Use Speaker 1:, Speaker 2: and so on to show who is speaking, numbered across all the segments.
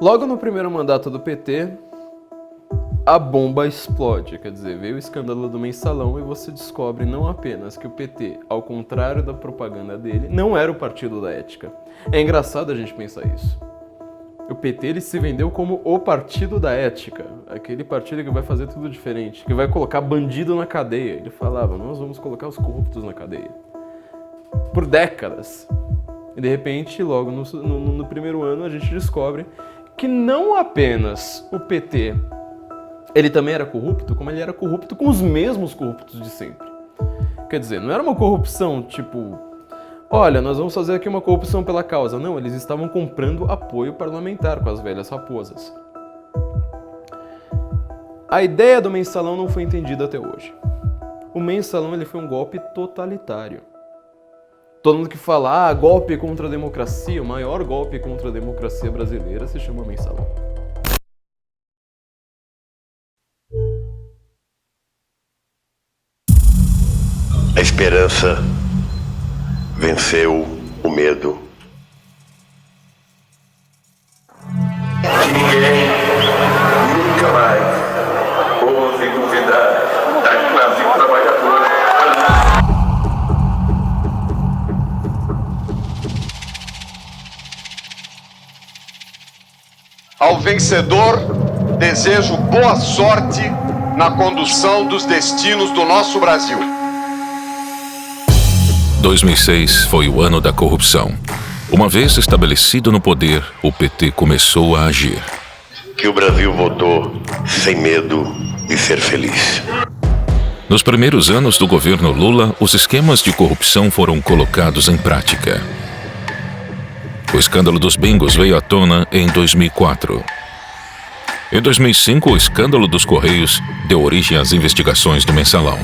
Speaker 1: Logo no primeiro mandato do PT, a bomba explode, quer dizer, veio o escândalo do Mensalão e você descobre não apenas que o PT, ao contrário da propaganda dele, não era o partido da ética. É engraçado a gente pensar isso. O PT ele se vendeu como o partido da ética, aquele partido que vai fazer tudo diferente, que vai colocar bandido na cadeia. Ele falava, nós vamos colocar os corruptos na cadeia. Por décadas. E de repente, logo no primeiro ano, a gente descobre que não apenas o PT ele também era corrupto, como ele era corrupto com os mesmos corruptos de sempre. Quer dizer, não era uma corrupção tipo, olha, nós vamos fazer aqui uma corrupção pela causa. Não, eles estavam comprando apoio parlamentar com as velhas raposas. A ideia do Mensalão não foi entendida até hoje. O Mensalão ele foi um golpe totalitário. Todo mundo que fala, golpe contra a democracia, o maior golpe contra a democracia brasileira se chama Mensalão.
Speaker 2: A esperança venceu o medo.
Speaker 3: Ninguém nunca mais ouve duvidar da classe trabalhadora.
Speaker 4: Ao vencedor, desejo boa sorte na condução dos destinos do nosso Brasil.
Speaker 5: 2006 foi o ano da corrupção. Uma vez estabelecido no poder, o PT começou a agir.
Speaker 2: Que o Brasil votou sem medo de ser feliz.
Speaker 5: Nos primeiros anos do governo Lula, os esquemas de corrupção foram colocados em prática. O escândalo dos bingos veio à tona em 2004. Em 2005, o escândalo dos Correios deu origem às investigações do Mensalão.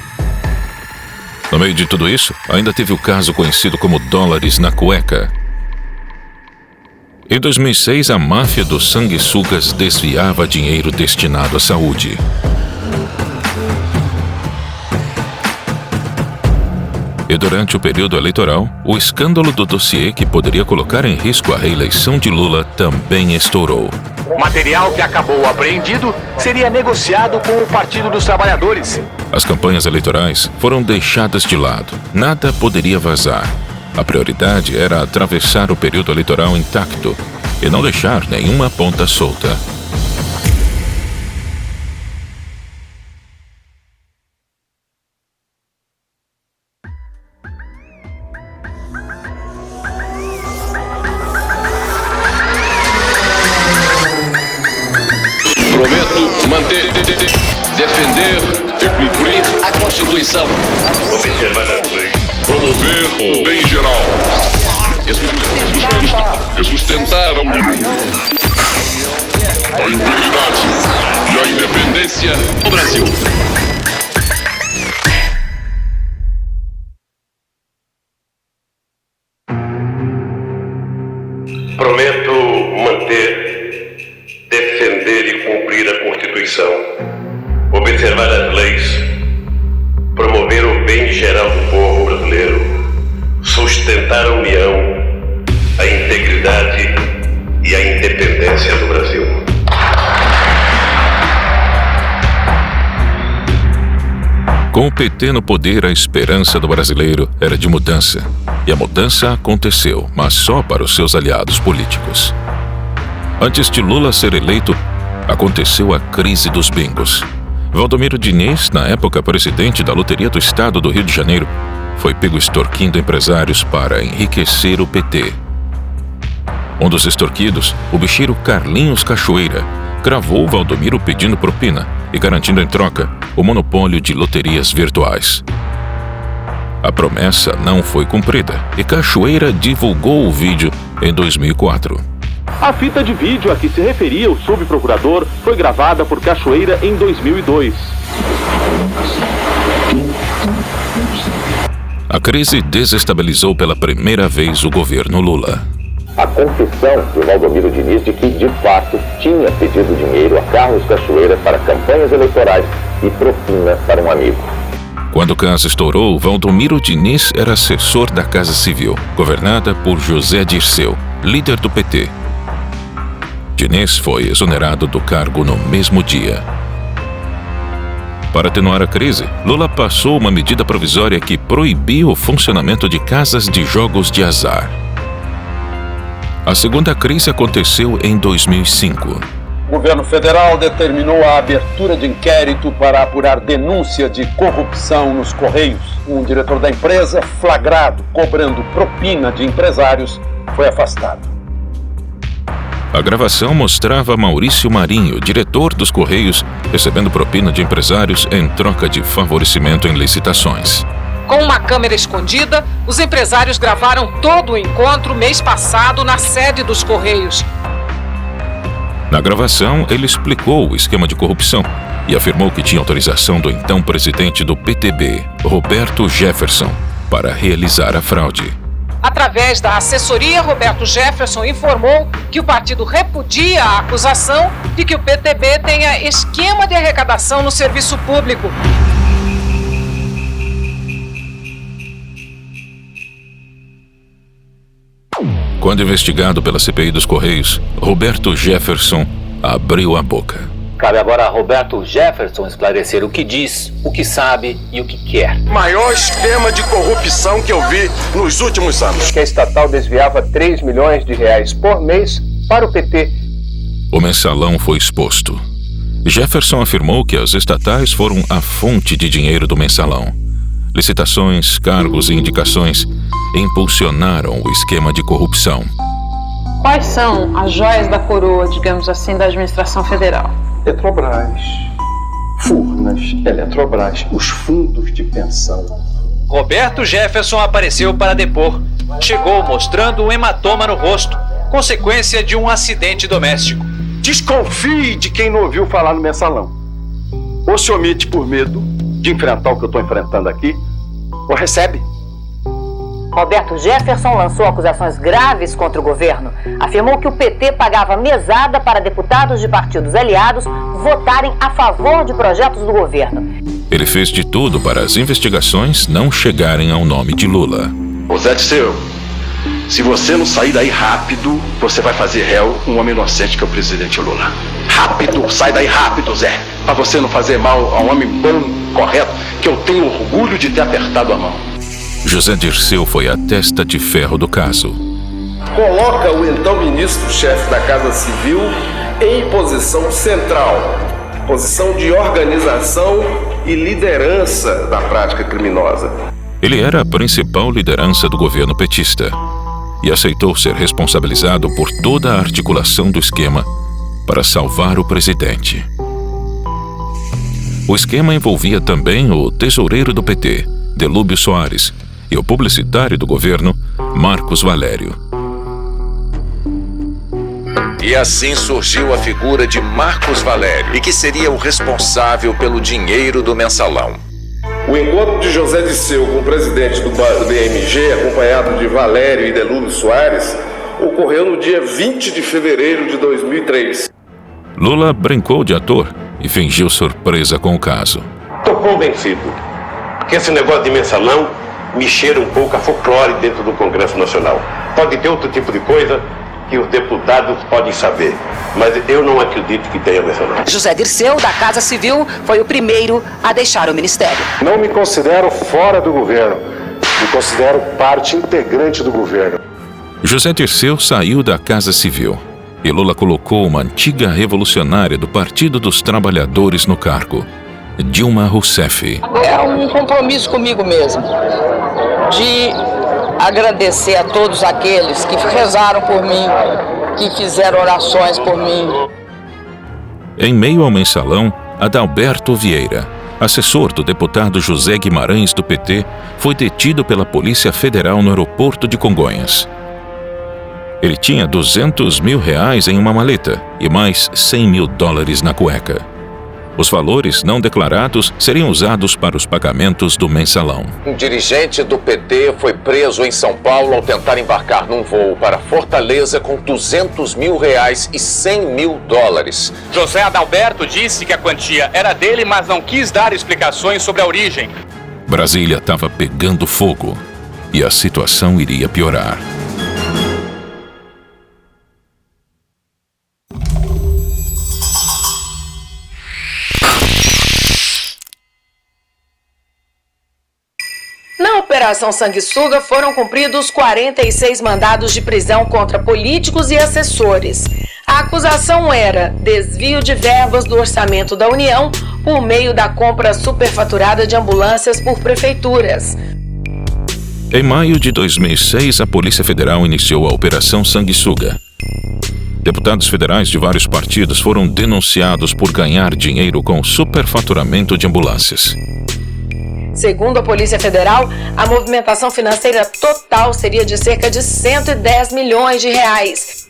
Speaker 5: No meio de tudo isso, ainda teve o caso conhecido como dólares na cueca. Em 2006, a máfia dos sanguessugas desviava dinheiro destinado à saúde. E durante o período eleitoral, o escândalo do dossiê que poderia colocar em risco a reeleição de Lula também estourou.
Speaker 6: O material que acabou apreendido seria negociado com o Partido dos Trabalhadores.
Speaker 5: As campanhas eleitorais foram deixadas de lado. Nada poderia vazar. A prioridade era atravessar o período eleitoral intacto e não deixar nenhuma ponta solta.
Speaker 7: Prometo manter, defender e cumprir a Constituição.
Speaker 2: Observar as leis.
Speaker 7: Promover o bem geral. E sustentar a integridade e a independência do Brasil.
Speaker 2: Prometo manter, defender e cumprir a Constituição, observar as leis, promover o bem geral do povo brasileiro, sustentar a união, a integridade e a independência do Brasil.
Speaker 5: Com o PT no poder, a esperança do brasileiro era de mudança. E a mudança aconteceu, mas só para os seus aliados políticos. Antes de Lula ser eleito, aconteceu a crise dos bingos. Valdomiro Diniz, na época presidente da Loteria do Estado do Rio de Janeiro, foi pego extorquindo empresários para enriquecer o PT. Um dos extorquidos, o bicheiro Carlinhos Cachoeira, cravou Valdomiro pedindo propina e garantindo em troca o monopólio de loterias virtuais. A promessa não foi cumprida e Cachoeira divulgou o vídeo em 2004.
Speaker 8: A fita de vídeo a que se referia o subprocurador foi gravada por Cachoeira em 2002.
Speaker 5: A crise desestabilizou pela primeira vez o governo Lula.
Speaker 9: A confissão de Valdomiro Diniz de que, de fato, tinha pedido dinheiro a Carlos Cachoeira para campanhas eleitorais e propina para um amigo.
Speaker 5: Quando o caso estourou, Valdomiro Diniz era assessor da Casa Civil, governada por José Dirceu, líder do PT. Diniz foi exonerado do cargo no mesmo dia. Para atenuar a crise, Lula passou uma medida provisória que proibiu o funcionamento de casas de jogos de azar. A segunda crise aconteceu em 2005.
Speaker 10: O governo federal determinou a abertura de inquérito para apurar denúncia de corrupção nos Correios. Um diretor da empresa, flagrado cobrando propina de empresários, foi afastado.
Speaker 5: A gravação mostrava Maurício Marinho, diretor dos Correios, recebendo propina de empresários em troca de favorecimento em licitações.
Speaker 11: Com uma câmera escondida, os empresários gravaram todo o encontro mês passado na sede dos Correios.
Speaker 5: Na gravação, ele explicou o esquema de corrupção e afirmou que tinha autorização do então presidente do PTB, Roberto Jefferson, para realizar a fraude.
Speaker 11: Através da assessoria, Roberto Jefferson informou que o partido repudia a acusação de que o PTB tenha esquema de arrecadação no serviço público.
Speaker 5: Quando investigado pela CPI dos Correios, Roberto Jefferson abriu a boca.
Speaker 12: Cabe agora a Roberto Jefferson esclarecer o que diz, o que sabe e o que quer.
Speaker 4: Maior esquema de corrupção que eu vi nos últimos anos.
Speaker 10: Que a estatal desviava 3 milhões de reais por mês para o PT.
Speaker 5: O mensalão foi exposto. Jefferson afirmou que as estatais foram a fonte de dinheiro do mensalão. Licitações, cargos e indicações impulsionaram o esquema de corrupção.
Speaker 13: Quais são as joias da coroa, digamos assim, da administração federal?
Speaker 10: Petrobras, Furnas, Eletrobras, os fundos de pensão.
Speaker 6: Roberto Jefferson apareceu para depor. Chegou mostrando um hematoma no rosto, consequência de um acidente doméstico.
Speaker 10: Desconfie de quem não ouviu falar no mensalão. Ou se omite por medo de enfrentar o que eu estou enfrentando aqui, ou recebe.
Speaker 14: Roberto Jefferson lançou acusações graves contra o governo. Afirmou que o PT pagava mesada para deputados de partidos aliados votarem a favor de projetos do governo.
Speaker 5: Ele fez de tudo para as investigações não chegarem ao nome de Lula.
Speaker 2: Ô Zé Dirceu, se você não sair daí rápido, você vai fazer réu um homem inocente que é o presidente Lula. Rápido, sai daí rápido, Zé. Pra você não fazer mal a um homem bom, correto, que eu tenho orgulho de ter apertado a mão.
Speaker 5: José Dirceu foi a testa de ferro do caso.
Speaker 3: Coloca o então ministro-chefe da Casa Civil em posição central, posição de organização e liderança da prática criminosa.
Speaker 5: Ele era a principal liderança do governo petista e aceitou ser responsabilizado por toda a articulação do esquema para salvar o presidente. O esquema envolvia também o tesoureiro do PT, Delúbio Soares, e o publicitário do governo, Marcos Valério.
Speaker 15: E assim surgiu a figura de Marcos Valério, e que seria o responsável pelo dinheiro do mensalão.
Speaker 3: O encontro de José Dirceu com o presidente do BMG, acompanhado de Valério e Delúbio Soares, ocorreu no dia 20 de fevereiro de 2003.
Speaker 5: Lula brincou de ator e fingiu surpresa com o caso.
Speaker 16: Estou convencido que esse negócio de mensalão me cheira um pouco a folclore dentro do Congresso Nacional. Pode ter outro tipo de coisa que os deputados podem saber, mas eu não acredito que tenha mensalão.
Speaker 14: José Dirceu, da Casa Civil, foi o primeiro a deixar o ministério.
Speaker 10: Não me considero fora do governo, me considero parte integrante do governo.
Speaker 5: José Dirceu saiu da Casa Civil e Lula colocou uma antiga revolucionária do Partido dos Trabalhadores no cargo, Dilma Rousseff.
Speaker 13: É um compromisso comigo mesmo, de agradecer a todos aqueles que rezaram por mim, que fizeram orações por mim.
Speaker 5: Em meio ao mensalão, Adalberto Vieira, assessor do deputado José Guimarães do PT, foi detido pela Polícia Federal no aeroporto de Congonhas. Ele tinha R$200 mil em uma maleta e mais $100 mil na cueca. Os valores não declarados seriam usados para os pagamentos do mensalão.
Speaker 15: Um dirigente do PT foi preso em São Paulo ao tentar embarcar num voo para Fortaleza com R$200 mil e $100 mil.
Speaker 6: José Adalberto disse que a quantia era dele, mas não quis dar explicações sobre a origem.
Speaker 5: Brasília estava pegando fogo e a situação iria piorar.
Speaker 11: Na Operação Sanguessuga foram cumpridos 46 mandados de prisão contra políticos e assessores. A acusação era desvio de verbas do orçamento da União por meio da compra superfaturada de ambulâncias por prefeituras.
Speaker 5: Em maio de 2006, a Polícia Federal iniciou a Operação Sanguessuga. Deputados federais de vários partidos foram denunciados por ganhar dinheiro com superfaturamento de ambulâncias.
Speaker 11: Segundo a Polícia Federal, a movimentação financeira total seria de cerca de 110 milhões de reais.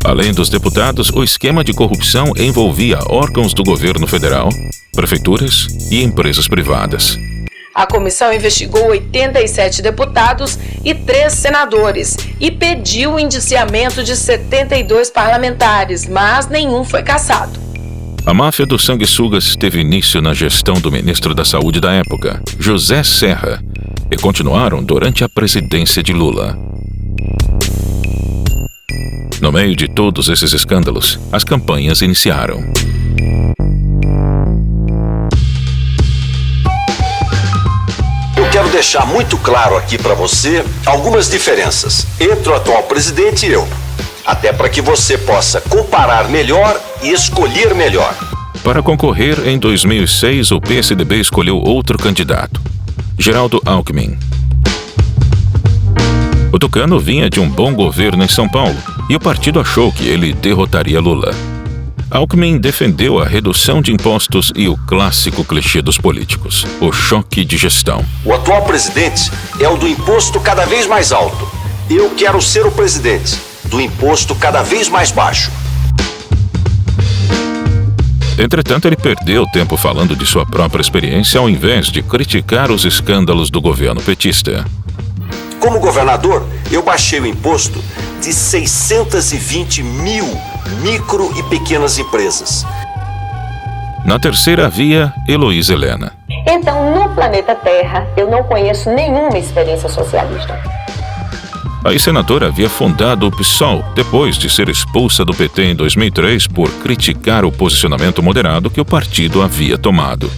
Speaker 5: Além dos deputados, o esquema de corrupção envolvia órgãos do governo federal, prefeituras e empresas privadas.
Speaker 11: A comissão investigou 87 deputados e 3 senadores e pediu o indiciamento de 72 parlamentares, mas nenhum foi cassado.
Speaker 5: A máfia dos sanguessugas teve início na gestão do ministro da Saúde da época, José Serra, e continuaram durante a presidência de Lula. No meio de todos esses escândalos, as campanhas iniciaram.
Speaker 17: Eu quero deixar muito claro aqui para você algumas diferenças entre o atual presidente e eu. Até para que você possa comparar melhor e escolher melhor.
Speaker 5: Para concorrer em 2006, o PSDB escolheu outro candidato, Geraldo Alckmin. O tucano vinha de um bom governo em São Paulo e o partido achou que ele derrotaria Lula. Alckmin defendeu a redução de impostos e o clássico clichê dos políticos, o choque de gestão.
Speaker 17: O atual presidente é o do imposto cada vez mais alto. Eu quero ser o presidente do imposto cada vez mais baixo.
Speaker 5: Entretanto, ele perdeu tempo falando de sua própria experiência ao invés de criticar os escândalos do governo petista.
Speaker 17: Como governador, eu baixei o imposto de 620 mil micro e pequenas empresas.
Speaker 5: Na terceira via, Heloísa Helena.
Speaker 14: Então, no planeta Terra, eu não conheço nenhuma experiência socialista.
Speaker 5: A ex-senadora havia fundado o PSOL depois de ser expulsa do PT em 2003 por criticar o posicionamento moderado que o partido havia tomado.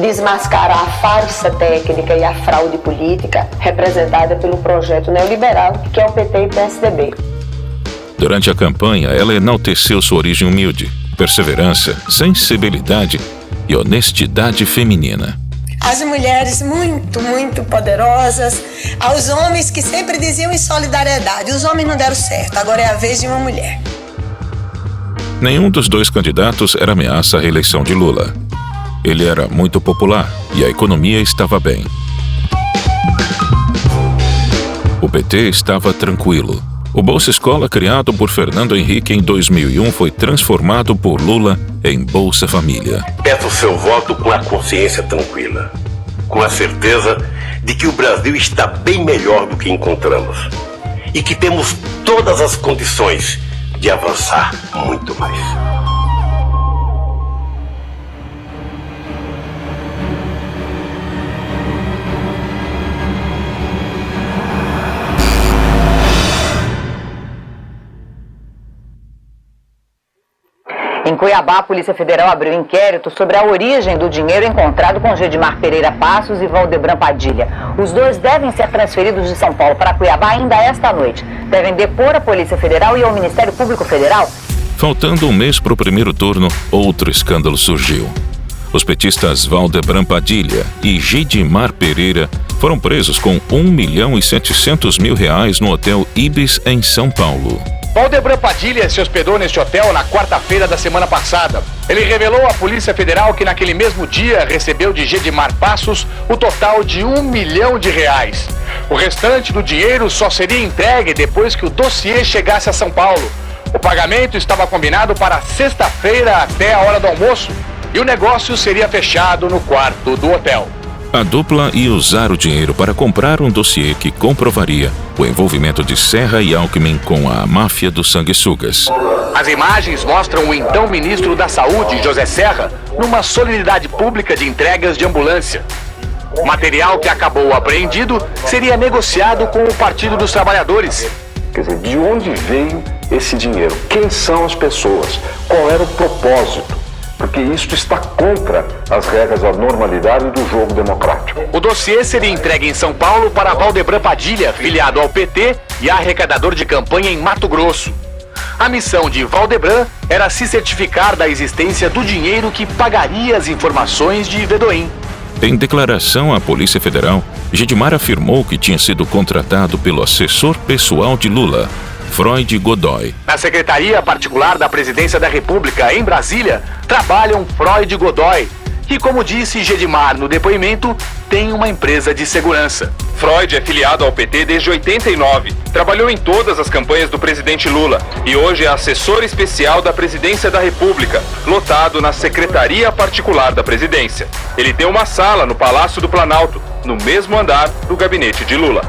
Speaker 14: Desmascarar a farsa técnica e a fraude política representada pelo projeto neoliberal, que é o PT e PSDB.
Speaker 5: Durante a campanha, ela enalteceu sua origem humilde, perseverança, sensibilidade e honestidade feminina.
Speaker 18: As mulheres muito, muito poderosas, aos homens que sempre diziam em solidariedade. Os homens não deram certo, agora é a vez de uma mulher.
Speaker 5: Nenhum dos dois candidatos era ameaça à reeleição de Lula. Ele era muito popular e a economia estava bem. O PT estava tranquilo. O Bolsa Escola, criado por Fernando Henrique em 2001, foi transformado por Lula em Bolsa Família.
Speaker 16: Peço seu voto com a consciência tranquila, com a certeza de que o Brasil está bem melhor do que encontramos e que temos todas as condições de avançar muito mais.
Speaker 14: Em Cuiabá, a Polícia Federal abriu inquérito sobre a origem do dinheiro encontrado com Gedimar Pereira Passos e Valdebran Padilha. Os dois devem ser transferidos de São Paulo para Cuiabá ainda esta noite. Devem depor a Polícia Federal e ao Ministério Público Federal.
Speaker 5: Faltando um mês para o primeiro turno, outro escândalo surgiu. Os petistas Valdebran Padilha e Gedimar Pereira foram presos com R$1.700.000 no Hotel Ibis, em São Paulo.
Speaker 19: Valdebran Padilha se hospedou neste hotel na quarta-feira da semana passada. Ele revelou à Polícia Federal que naquele mesmo dia recebeu de Gedimar Passos o total de R$1 milhão. O restante do dinheiro só seria entregue depois que o dossiê chegasse a São Paulo. O pagamento estava combinado para sexta-feira até a hora do almoço e o negócio seria fechado no quarto do hotel.
Speaker 5: A dupla ia usar o dinheiro para comprar um dossiê que comprovaria o envolvimento de Serra e Alckmin com a máfia dos sanguessugas.
Speaker 19: As imagens mostram o então ministro da Saúde, José Serra, numa solenidade pública de entregas de ambulância. O material que acabou apreendido seria negociado com o Partido dos Trabalhadores.
Speaker 10: Quer dizer, de onde veio esse dinheiro? Quem são as pessoas? Qual era o propósito? Porque isso está contra as regras da normalidade do jogo democrático.
Speaker 19: O dossiê seria entregue em São Paulo para Valdebran Padilha, filiado ao PT e arrecadador de campanha em Mato Grosso. A missão de Valdebran era se certificar da existência do dinheiro que pagaria as informações de Vedoim.
Speaker 5: Em declaração à Polícia Federal, Gedimar afirmou que tinha sido contratado pelo assessor pessoal de Lula, Freud Godoy.
Speaker 19: Na Secretaria Particular da Presidência da República, em Brasília, trabalham Freud Godoy, que, como disse Gedimar no depoimento, tem uma empresa de segurança.
Speaker 20: Freud é filiado ao PT desde 89, trabalhou em todas as campanhas do presidente Lula e hoje é assessor especial da Presidência da República, lotado na Secretaria Particular da Presidência. Ele tem uma sala no Palácio do Planalto, no mesmo andar do gabinete de Lula.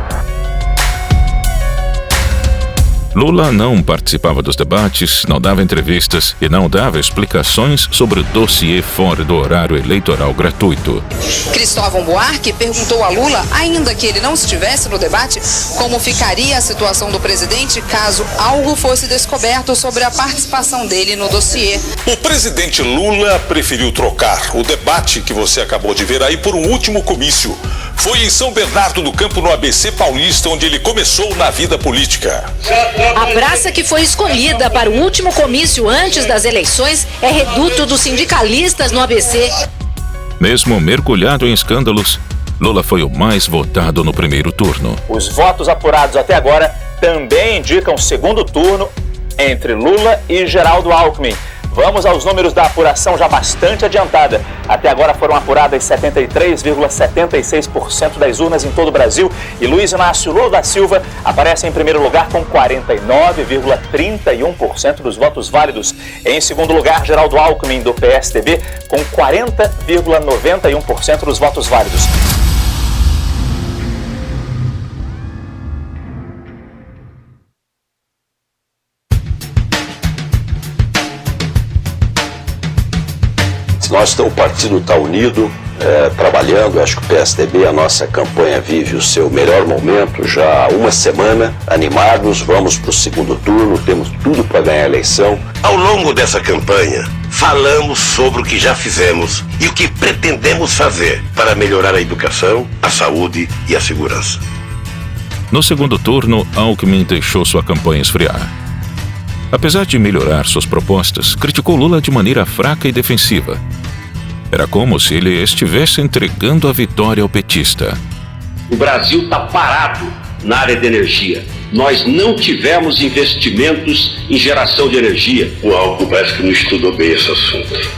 Speaker 5: Lula não participava dos debates, não dava entrevistas e não dava explicações sobre o dossiê fora do horário eleitoral gratuito.
Speaker 21: Cristóvão Buarque perguntou a Lula, ainda que ele não estivesse no debate, como ficaria a situação do presidente caso algo fosse descoberto sobre a participação dele no dossiê.
Speaker 22: O presidente Lula preferiu trocar o debate que você acabou de ver aí por um último comício. Foi em São Bernardo do Campo, no ABC Paulista, onde ele começou na vida política.
Speaker 23: A praça que foi escolhida para o último comício antes das eleições é reduto dos sindicalistas no ABC.
Speaker 5: Mesmo mergulhado em escândalos, Lula foi o mais votado no primeiro turno.
Speaker 12: Os votos apurados até agora também indicam segundo turno entre Lula e Geraldo Alckmin. Vamos aos números da apuração já bastante adiantada. Até agora foram apuradas 73,76% das urnas em todo o Brasil e Luiz Inácio Lula da Silva aparece em primeiro lugar com 49,31% dos votos válidos. Em segundo lugar, Geraldo Alckmin, do PSDB, com 40,91% dos votos válidos.
Speaker 17: O partido está unido, trabalhando. Acho que o PSDB, a nossa campanha, vive o seu melhor momento já há uma semana, animados, vamos para o segundo turno, temos tudo para ganhar a eleição.
Speaker 16: Ao longo dessa campanha, falamos sobre o que já fizemos e o que pretendemos fazer para melhorar a educação, a saúde e a segurança.
Speaker 5: No segundo turno, Alckmin deixou sua campanha esfriar. Apesar de melhorar suas propostas, criticou Lula de maneira fraca e defensiva. Era como se ele estivesse entregando a vitória ao petista.
Speaker 24: O Brasil está parado na área de energia. Nós não tivemos investimentos em geração de energia.
Speaker 16: O Alckmin parece que não estudou bem esse assunto.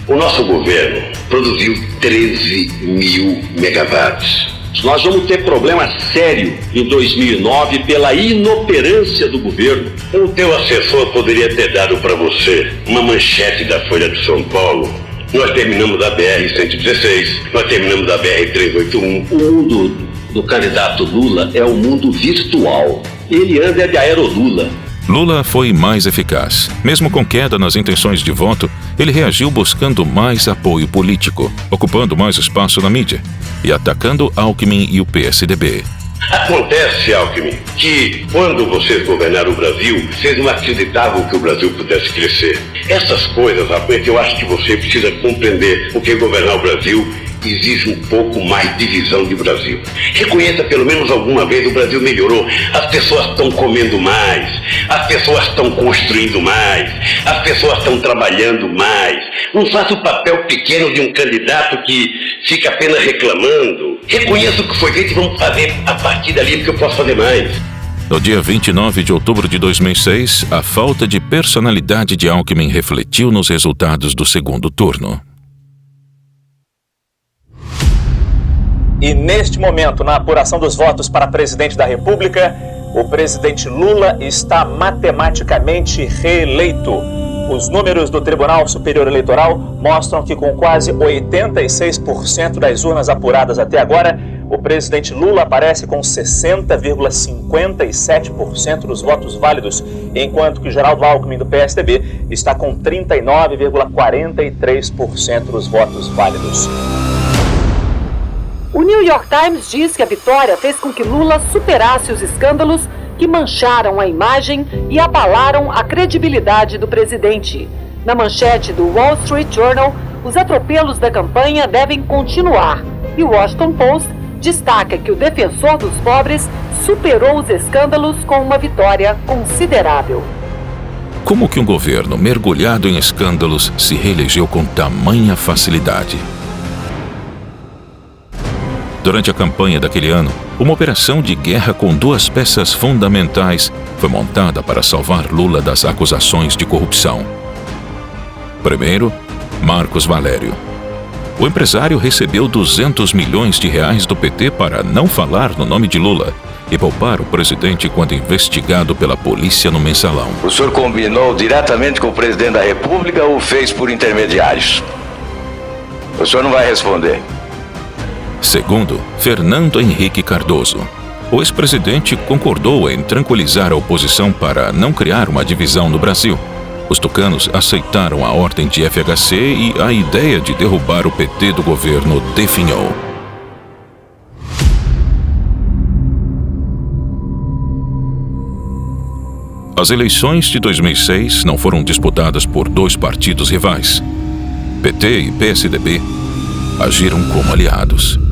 Speaker 16: O nosso governo produziu 13 mil megawatts.
Speaker 24: Nós vamos ter problema sério em 2009 pela inoperância do governo.
Speaker 16: O teu assessor poderia ter dado para você uma manchete da Folha de São Paulo. Nós terminamos a BR-116, nós terminamos a BR-381.
Speaker 24: O mundo do candidato Lula é o mundo virtual. Ele anda de aerolula.
Speaker 5: Lula foi mais eficaz. Mesmo com queda nas intenções de voto, ele reagiu buscando mais apoio político, ocupando mais espaço na mídia e atacando Alckmin e o PSDB.
Speaker 16: Acontece, Alckmin, que quando vocês governaram o Brasil, vocês não acreditavam que o Brasil pudesse crescer. Essas coisas, Alckmin, que eu acho que você precisa compreender, porque governar o Brasil exige um pouco mais de visão de Brasil. Reconheça pelo menos alguma vez, o Brasil melhorou. As pessoas estão comendo mais, as pessoas estão construindo mais, as pessoas estão trabalhando mais. Não faça o papel pequeno de um candidato que fica apenas reclamando. Reconheça o que foi feito e vamos fazer a partir dali, porque eu posso fazer mais.
Speaker 5: No dia 29 de outubro de 2006, a falta de personalidade de Alckmin refletiu nos resultados do segundo turno.
Speaker 12: E neste momento, na apuração dos votos para presidente da República, o presidente Lula está matematicamente reeleito. Os números do Tribunal Superior Eleitoral mostram que com quase 86% das urnas apuradas até agora, o presidente Lula aparece com 60,57% dos votos válidos, enquanto que Geraldo Alckmin, do PSDB, está com 39,43% dos votos válidos.
Speaker 25: O New York Times diz que a vitória fez com que Lula superasse os escândalos
Speaker 11: que mancharam a imagem e abalaram a credibilidade do presidente. Na manchete do Wall Street Journal, os atropelos da campanha devem continuar. E o Washington Post destaca que o defensor dos pobres superou os escândalos com uma vitória considerável.
Speaker 5: Como que um governo mergulhado em escândalos se reelegeu com tamanha facilidade? Durante a campanha daquele ano, uma operação de guerra com duas peças fundamentais foi montada para salvar Lula das acusações de corrupção. Primeiro, Marcos Valério. O empresário recebeu 200 milhões de reais do PT para não falar no nome de Lula e poupar o presidente quando investigado pela polícia no Mensalão.
Speaker 1: O senhor combinou diretamente com o presidente da República ou fez por intermediários? O senhor não vai responder.
Speaker 5: Segundo, Fernando Henrique Cardoso. O ex-presidente concordou em tranquilizar a oposição para não criar uma divisão no Brasil. Os tucanos aceitaram a ordem de FHC e a ideia de derrubar o PT do governo definhou. As eleições de 2006 não foram disputadas por dois partidos rivais. PT e PSDB agiram como aliados.